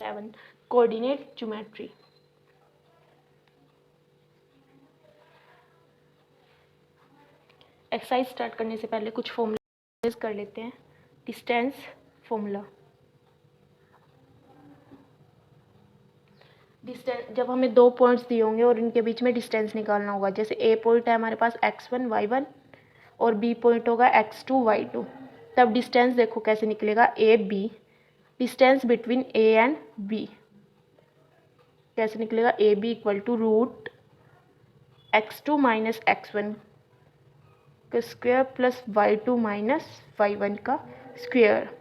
7 coordinate geometry. Exercise start करने से पहले कुछ फॉर्मूलाज कर लेते हैं। डिस्टेंस फॉर्मूला, डिस्टेंस जब हमें दो पॉइंट्स दिए होंगे और इनके बीच में डिस्टेंस निकालना होगा, जैसे ए पॉइंट है हमारे पास x1 y1 और बी पॉइंट होगा x2 y2, तब डिस्टेंस देखो कैसे निकलेगा, A B, distance between A and B कैसे निकलेगा, A B equal to root x2 minus x1 का square plus y2 minus y1 का square.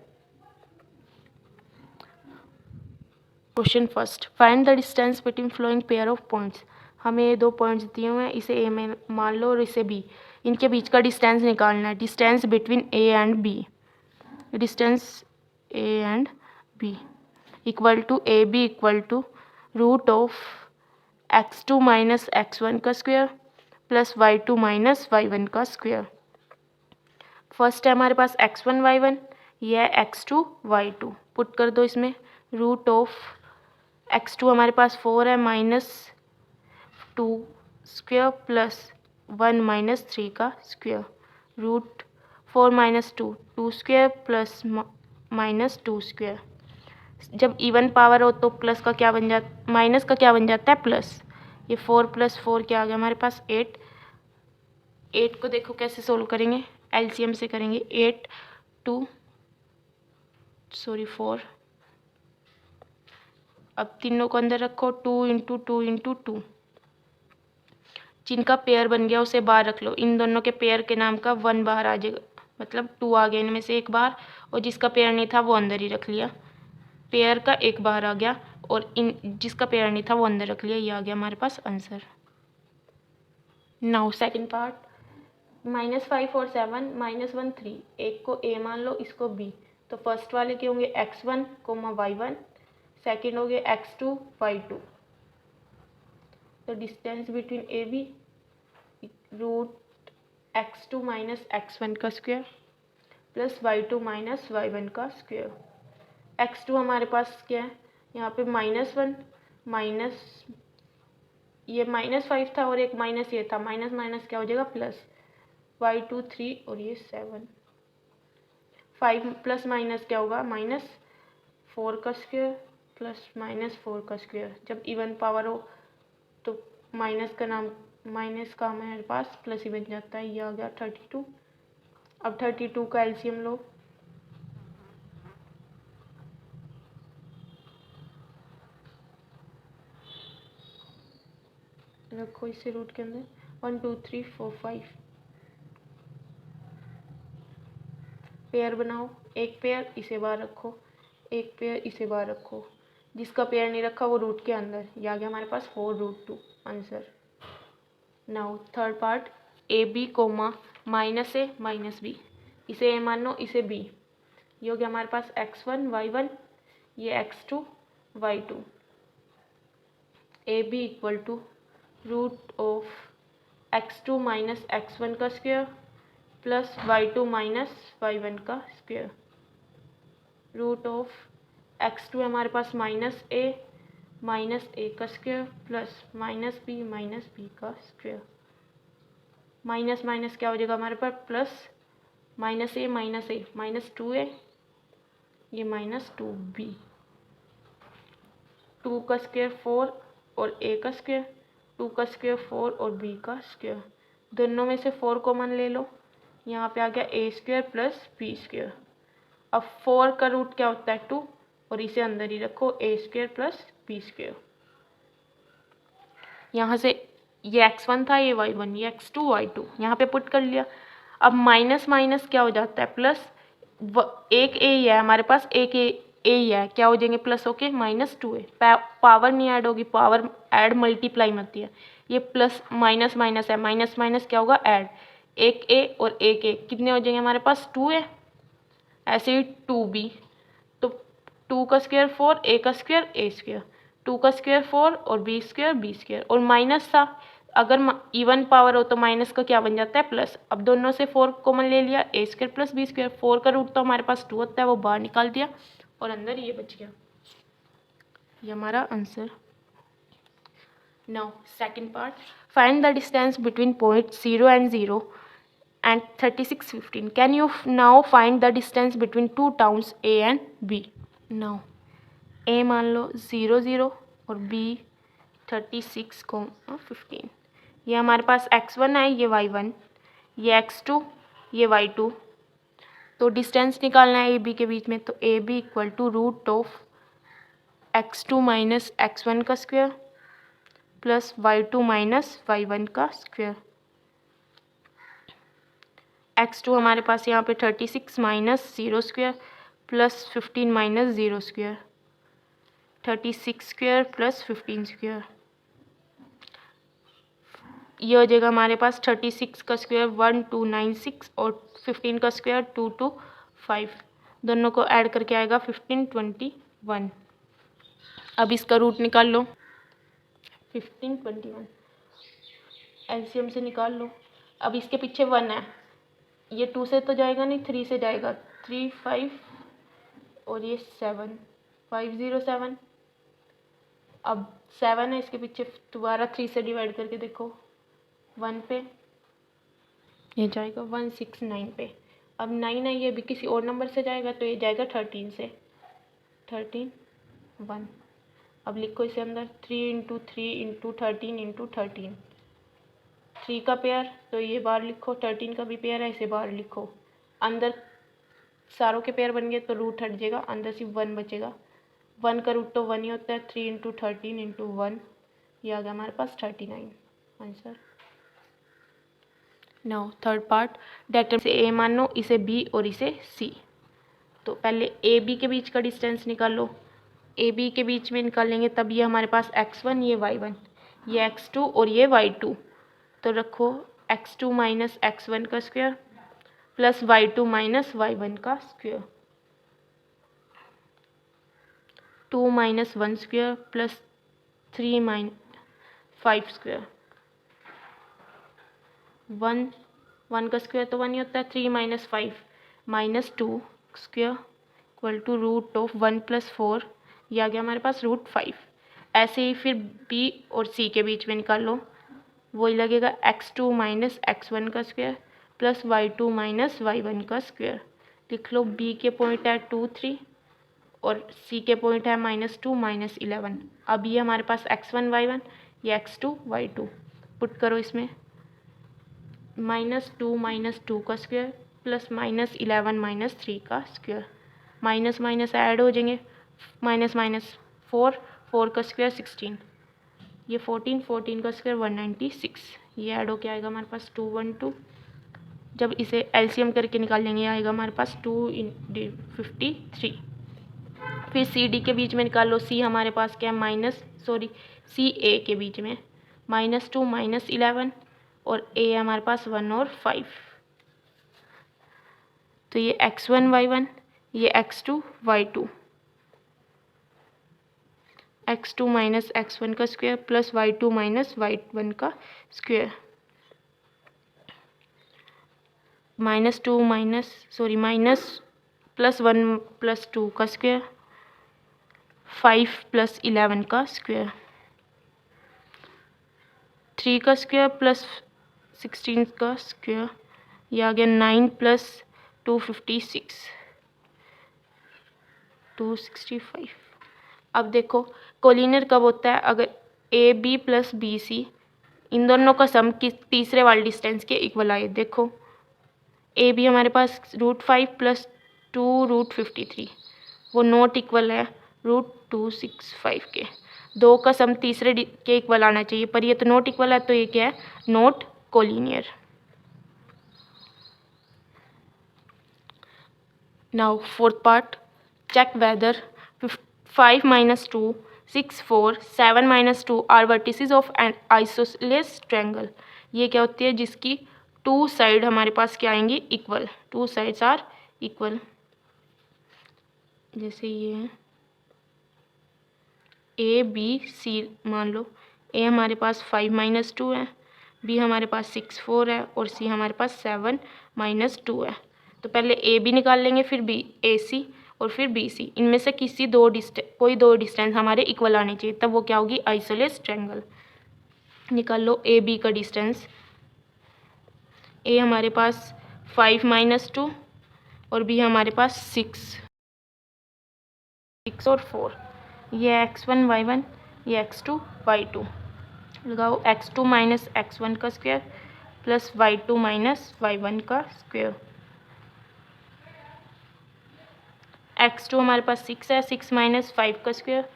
Question first, find the distance between following pair of points. हमें ये दो points दिए हुए हैं, इसे ए में मान लो और इसे बी, इनके बीच का डिस्टेंस निकालना है। Distance between A and B, distance A and B equal to A B equal to root of x2 minus x1 का square plus y2 minus y1 का स्क्वायर। फर्स्ट है हमारे पास x1 y1, यह है x2 y2, पुट कर दो इसमें। Root of x2 हमारे पास 4 है माइनस 2 स्क्वायर प्लस 1 माइनस 3 का square, root 4 minus 2 2 square plus minus 2 square. जब इवन पावर हो तो प्लस का क्या बन जाता, माइनस का क्या बन जाता है, प्लस। ये 4 प्लस 4 क्या आ गया हमारे पास, 8। 8 को देखो कैसे सोल्व करेंगे, एलसीएम से करेंगे। 4, अब तीनों को अंदर रखो, 2 इंटू 2 इंटू 2, जिनका पेयर बन गया उसे बाहर रख लो। इन दोनों के पेयर के नाम का 1 बाहर आ जाएगा, मतलब 2 आ गया इनमें से एक बाहर, और जिसका पेयर नहीं था वो अंदर ही रख लिया। पेयर का एक बाहर आ गया और इन जिसका पेयर नहीं था वो अंदर रख लिया। ये आ गया हमारे पास आंसर। नाउ सेकंड पार्ट, -5 और 7 -1 3, एक को ए मान लो, इसको बी। तो फर्स्ट वाले के होंगे x1 y1, सेकेंड हो गए x2 y2। तो distance between A B root x2 minus x1 का square plus y2 minus y1 का स्क्वायर। x2 हमारे पास क्या है यहाँ पे -1 माइनस, ये -5 था और एक माइनस ये था, माइनस माइनस क्या हो जाएगा, प्लस। y2 3 और ये 7, 5 प्लस माइनस क्या होगा, -4 का स्क्वायर प्लस -4 का स्क्वायर। जब इवन पावर हो तो माइनस का नाम, माइनस का हमारे पास प्लस ही बन जाता है। ये आ गया 32। अब 32 का एलसीएम लो, रखो इसे रूट के अंदर, 1 2 3 4 5, पेयर बनाओ। एक पेयर इसे बाहर रखो, एक पेयर इसे बाहर रखो, जिसका पेयर नहीं रखा वो रूट के अंदर। ये आ गया हमारे पास 4√2 answer. Now third part, A B comma -a -b, इसे ए मान लो, इसे बी। ये हो गया हमारे पास x1 y1, ये x2 y2। A B equal to root of x2 minus x1 का square plus y2 minus y1 का स्क्वायर। रूट ऑफ x2 हमारे पास -a का स्क्वायर प्लस -b का स्क्वायर। माइनस माइनस क्या हो जाएगा हमारे पास, प्लस, -a -2a, ये -2b। 2 का स्क्वायर 4 और a का स्क्वायर, 2 का स्क्वायर 4 और b का स्क्वायर। दोनों में से 4 कॉमन ले लो, यहाँ पे आ गया a square plus b square. अब 4 का रूट क्या होता है, 2, और इसे अंदर ही रखो, a square plus b square. यहाँ से ये x1 था, ये y1, ये x2 y2, यहाँ पे पुट कर लिया। अब माइनस माइनस क्या हो जाता है, प्लस। एक a ही है हमारे पास, एक a ही है, क्या हो जाएंगे प्लस होके -2a। पावर नहीं ऐड होगी, पावर ऐड मल्टीप्लाई में होती है। ये प्लस माइनस माइनस है, माइनस माइनस क्या होगा, ऐड। एक a और एक a कितने हो जाएंगे हमारे पास, 2a। ऐसे ही 2b, तो 2 का स्क्वायर 4, a का स्क्वायर a स्क्वायर, 2 का स्क्वायर 4 और b स्क्वायर, और माइनस था। अगर इवन पावर हो तो माइनस का क्या बन जाता है, प्लस। अब दोनों से 4 कॉमन ले लिया, a square plus b square. 4 का रूट तो हमारे पास 2 होता है, वो बाहर निकाल दिया और अंदर ये बच गया। ये हमारा answer. Now second part, find the distance between point 0 and 0 and 36, 15. Can you now find the distance between two towns A and B? Now A मान लो 0 0 और B 36, 15। ये हमारे पास x1 है, ये y1, ये x2, ये y2। तो डिस्टेंस निकालना है ए बी के बीच में, तो A B equal to root of x2 minus x1 का square plus y2 minus y1 का स्क्वायर। x2 हमारे पास यहाँ पे 36 minus 0 square plus 15 minus 0 square, 36 square plus 15 square. ये हो जाएगा हमारे पास 36 का स्क्वायर 1296 और 15 का स्क्वायर 225। दोनों को ऐड करके आएगा 1521। अब इसका रूट निकाल लो। 1521 एलसीएम से निकाल लो। अब इसके पीछे 1 है, ये 2 से तो जाएगा नहीं, 3 से जाएगा। 3 5 और ये 7 507। अब 7 है, इसके पीछे दोबारा 3 से डिवाइड करके देखो, 1 पे ये जाएगा 169 पे। अब 9 है, ये भी किसी और नंबर से जाएगा, तो ये जाएगा 13 से, 13 1। अब लिखो इसे अंदर 3 × 3 × 13 × 13। 3 का पेयर तो ये बाहर लिखो, 13 का भी पेयर है, इसे बाहर लिखो। अंदर सारों के पेयर बन गए तो रूट हट जाएगा, अंदर सिर्फ 1 बचेगा। 1 का रूट तो 1 ही होता है। 3 × 13 × 1, ये आ गया हमारे पास 39 answer. Now third part, debtor से ए मान लो, इसे बी और इसे सी। तो पहले ए बी के बीच का डिस्टेंस निकालो। ए बी के बीच में निकालेंगे तब ये हमारे पास x1, ये y1, ये x2 और ये y2। तो रखो x2 माइनस x1 का square plus y2 minus y1 का square, 2 minus 1 square plus 3 5 square. 1 का स्क्वायर तो 1 ही होता है। 3 minus 5 minus 2 square equal to root of 1 + 4, ये आ गया हमारे पास √5। ऐसे ही फिर बी और सी के बीच में निकाल लो, वही लगेगा x2 माइनस x1 का square plus y2 minus y1 का स्क्वायर। लिख लो, बी के पॉइंट है 2 3 और सी के पॉइंट है -2 -11। अब ये हमारे पास x1 y1, ये x2 y2 पुट करो इसमें, -2 -2 का स्क्वायर प्लस -11 -3 का स्क्वायर। माइनस माइनस ऐड हो जाएंगे, -4 4 का स्क्वायर 16, ये 14 14 का स्क्वायर 196, ये ऐड होके आएगा हमारे पास 212। जब इसे एलसीएम करके निकालेंगे आएगा हमारे पास 2 × 53। फिर सी डी के बीच में निकाल लो। सी हमारे पास क्या है, सी ए के बीच में -2 -11 और ए हमारे पास 1 और 5। तो ये x1 y1, ये x2 y2, x2 minus x1 का square plus y2 minus y1 का स्क्वायर, माइनस प्लस 1 + 2 का स्क्वायर, 5 + 11 का स्क्वायर, 3 का स्क्वायर प्लस 16 का स्क्वायर, ये आ गया 9 + 256 265। अब देखो कोलिनियर कब होता है, अगर A B plus B C इन दोनों का सम किस तीसरे वाले डिस्टेंस के इक्वल आए। देखो ए बी हमारे पास √5 + 2 √53, वो नॉट इक्वल है √265 के। 2 का सम तीसरे के इक्वल आना चाहिए, पर ये तो नॉट इक्वल है, तो ये क्या है, not collinear. Now fourth part, check whether 5 - 2 6 4 7 - 2 are vertices of an isosceles triangle. ये क्या होती है, जिसकी 2 साइड हमारे पास क्या आएंगी, इक्वल। 2 sides are equal. जैसे ये है ए बी सी, मान लो ए हमारे पास 5 - 2 है, बी हमारे पास 6 4 है और सी हमारे पास 7 - 2 है। तो पहले ए बी निकाल लेंगे, फिर बी ए सी और फिर BC, इनमें से कोई दो डिस्टेंस हमारे इक्वल आने चाहिए, तब वो क्या होगी, आइसोलेस ट्रायंगल। निकाल लो AB का डिस्टेंस। A हमारे पास 5 - 2 और B हमारे पास 6 और 4। ये x1 y1, ये x2 y2। लगाओ x2 - x1 का स्क्वायर प्लस y2 - y1 का स्क्वायर। x2 हमारे पास 6 है, 6 - 5 का स्क्वायर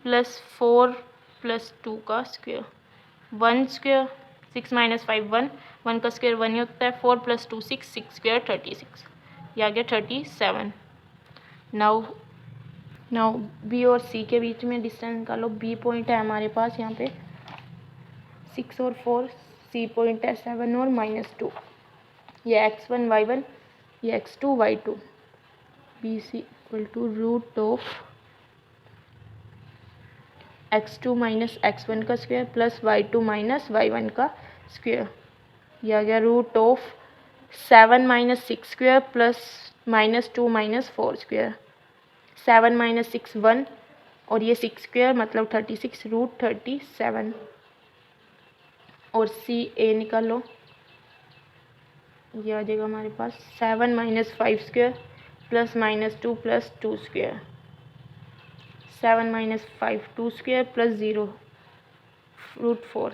प्लस 4 + 2 का स्क्वायर। 1 स्क्वायर, 6 - 5 1, 1 का स्क्वायर 1 ही होता है। 4 + 2 6, 6 स्क्वायर 36, ये आ गया 37। नाउ B और C के बीच में डिस्टेंस निकालो। B पॉइंट है हमारे पास यहाँ पे 6 और 4, C पॉइंट है 7 और -2। ये x1 y1, ये x2 y2। BC = √of x2 - x1 का स्क्वायर प्लस y2 - y1 का स्क्वायर। यह आ गया √of 7 - 6 स्क्वायर प्लस -2 - 4 स्क्वायर। 7 - 6 1 और ये 6 स्क्वायर मतलब 36, √37। और CA निकालो। ये आ जाएगा हमारे पास 7 - 5 square plus -2 + 2 square. 7 - 5 2 square plus 0 √4।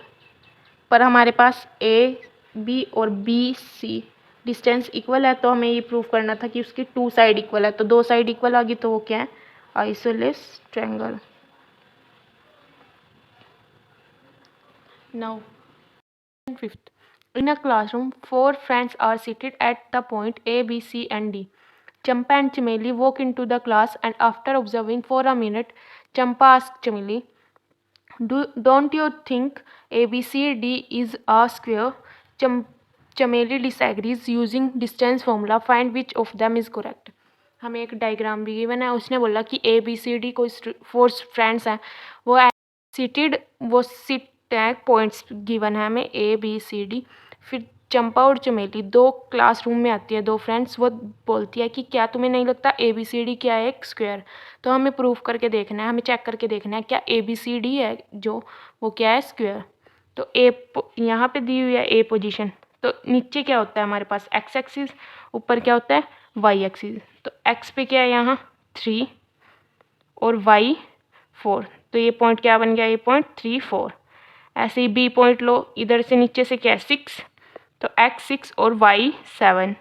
पर हमारे पास AB और BC डिस्टेंस इक्वल है, तो हमें ये प्रूव करना था कि उसकी 2 साइड इक्वल है। तो 2 साइड इक्वल आ गई तो वो क्या है, isosceles triangle. Now 5th, in a classroom 4 friends are seated at the point A, B, C and D. Champa and Chameli walk into the class and after observing for a minute, Champa asks Chameli, don't you think ABCD is a square? Chameli disagrees using distance formula. Find which of them is correct. हमें एक diagram भी given है, उसने बोला कि ABCD कोई 4 friends हैं, वो सिट है, पॉइंट्स गिवन है हमें ABCD। फिर चंपा और चमेली 2 क्लासरूम में आती है, 2 फ्रेंड्स। वो बोलती है कि क्या तुम्हें नहीं लगता ABCD क्या है, एक स्क्वायर। तो हमें प्रूफ करके देखना है, हमें चेक करके देखना है क्या ABCD है जो वो क्या है, स्क्वायर। तो यहाँ पे दी हुई है A पोजीशन, तो नीचे क्या होता है हमारे पास x एक्सिस, ऊपर क्या होता है y एक्सिस। तो x पे क्या है यहाँ 3 और y 4, तो ये पॉइंट क्या बन गया, ये पॉइंट 3 4। ऐसे ही B पॉइंट लो, इधर से नीचे से क्या है 6, तो x 6 और y 7,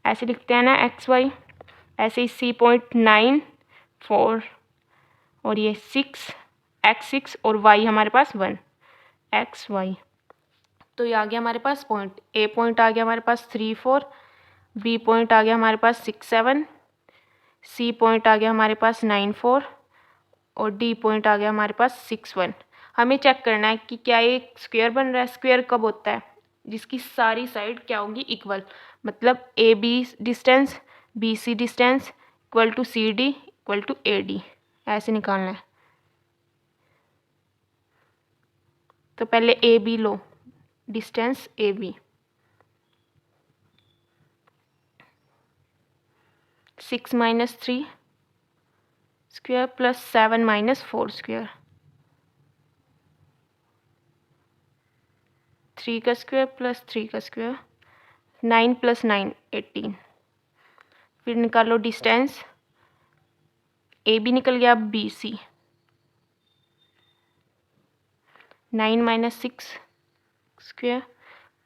ऐसे लिखते हैं ना x y। ऐसे ही C पॉइंट 9 4 और ये 6, x 6 और y हमारे पास 1 x y। तो ये आ गया हमारे पास पॉइंट। A पॉइंट आ गया हमारे पास 3 4, B पॉइंट आ गया हमारे पास 6 7, C पॉइंट आ गया हमारे पास 9 4 और D पॉइंट आ गया हमारे पास 6 1। हमें चेक करना है कि क्या ये स्क्वायर बन रहा है। स्क्वायर कब होता है, जिसकी सारी साइड क्या होगी, इक्वल। मतलब AB distance BC distance equal to CD equal to AD, ऐसे निकालना है। तो पहले AB लो, distance AB 6 - 3 square plus 7 - 4 square, 3 का स्क्वायर प्लस 3 का स्क्वायर, 9 + 9 18। फिर निकालो डिस्टेंस AB निकल गया BC, 9 - 6 स्क्वायर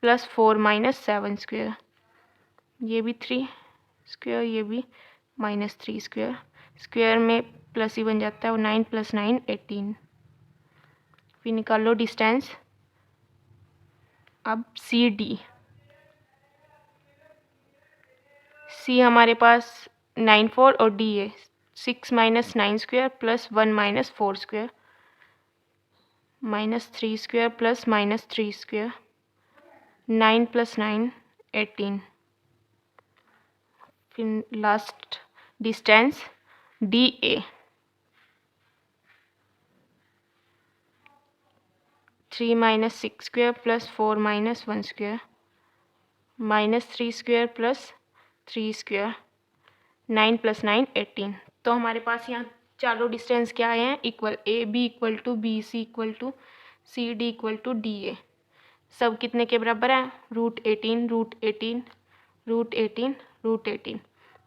प्लस 4 - 7 स्क्वायर, ये भी 3 स्क्वायर, ये भी -3 स्क्वायर। स्क्वायर में प्लस ही बन जाता है, वो 9 + 9 18। फिर निकालो डिस्टेंस अब CD। C हमारे पास 9 4 और D है 6 - 9 square plus 1 - 4 square, -3 square plus -3 square, 9 + 9 18। फिर last distance DA 3 - 6 square plus 4 - 1 square, -3 square plus 3 square, 9 + 9 18। तो हमारे पास यहाँ चारों डिस्टेंस क्या आए हैं, equal. A B equal to B C equal to C D equal to D A. सब कितने के बराबर है, √18 √18 √18 √18।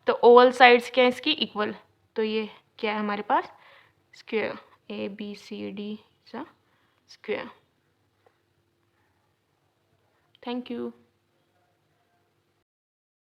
तो ऑल साइड्स क्या है इसकी, इक्वल। तो ये क्या है हमारे पास, square. A B C D is a square. Thank you.